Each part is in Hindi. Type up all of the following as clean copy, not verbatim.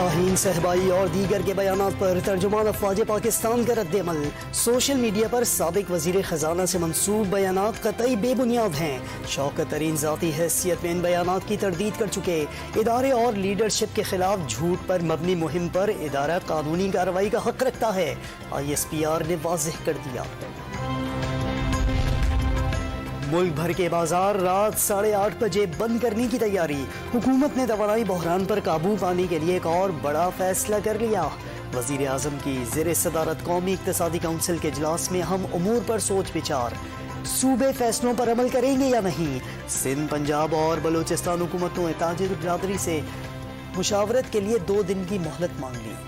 शाहीन सहबाई और दीगर के बयानात पर तर्जुमान अफवाज पाकिस्तान का रद्द-ए-अमल। सोशल मीडिया पर साबिक वजीर खजाना से मंसूब बयानात कतई बेबुनियाद हैं। शौकत तरीन ज़ाती हैसियत में इन बयानात की तरदीद कर चुके इदारे और लीडरशिप के खिलाफ झूठ पर मबनी मुहिम पर इदारा कानूनी कार्रवाई का हक रखता है, ISPR ने वाज़ेह कर दिया। मुल्क भर के बाजार रात 8:30 बजे बंद करने की तैयारी। हुकूमत ने तवानाई बहरान पर काबू पाने के लिए एक और बड़ा फैसला कर लिया। वजीर आजम की ज़ेर सदारत कौमी इक्तिसादी काउंसिल के इजलास में हम उमूर पर सोच विचार। सूबे फैसलों पर अमल करेंगे या नहीं। सिंध, पंजाब और बलूचिस्तान हुकूमतों ने ताजिर बिरादरी से मुशावरत के लिए 2 दिन की मोहलत मांग ली।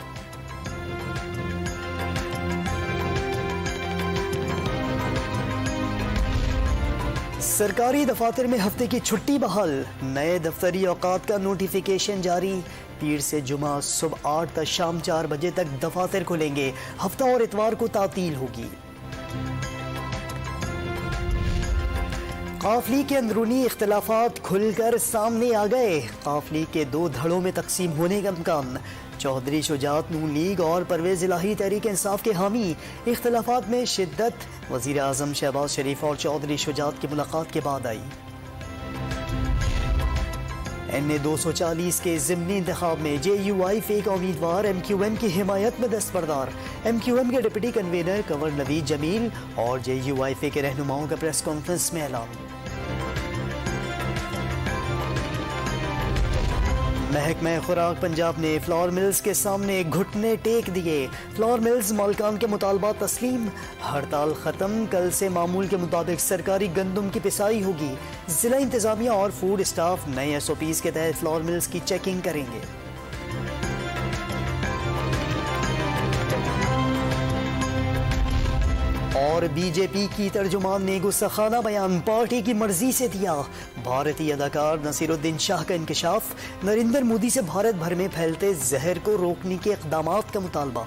सरकारी दफातर में हफ्ते की छुट्टी बहाल। नए दफ्तरी औकात का नोटिफिकेशन जारी। पीर से जुमा सुबह 8 तक शाम 4 बजे तक दफातर खुलेंगे। हफ्ता और इतवार को तातील होगी। काफली के अंदरूनी इख्तलाफात खुलकर सामने आ गए। काफली के 2 धड़ों में तकसीम होने का इम्कान। चौधरी शुजात नून लीग और परवेज इलाही तहरीक इंसाफ के हामी। इख्तलाफात में शिद्दत। वजीर आजम शहबाज शरीफ और चौधरी शुजात की मुलाकात के बाद आई। NA 240 के ज़िमनी इंतखाब में JUIF का उम्मीदवार MQM की हिमायत में दस्तबरदार। MQM के डिप्टी कन्वीनर कंवर नवीद जमील और JUIF के रहनुमाओं का प्रेस कॉन्फ्रेंस में ऐलान। महकमा खुराक पंजाब ने फ्लावर मिल्स के सामने घुटने टेक दिए। फ्लावर मिल्स मालिकान के मुतालबा तस्लीम। हड़ताल खत्म। कल से मामूल के मुताबिक सरकारी गंदम की पिसाई होगी। जिला इंतजामिया और फूड स्टाफ नए SOPs के तहत फ्लावर मिल्स की चेकिंग करेंगे। और BJP की तर्जुमान ने गुस्साखाना बयान पार्टी की मर्जी से दिया। भारतीय अदाकार नसीरुद्दीन शाह का इंकशाफ। नरेंद्र मोदी से भारत भर में फैलते जहर को रोकने के इक़दामात का मुतालबा।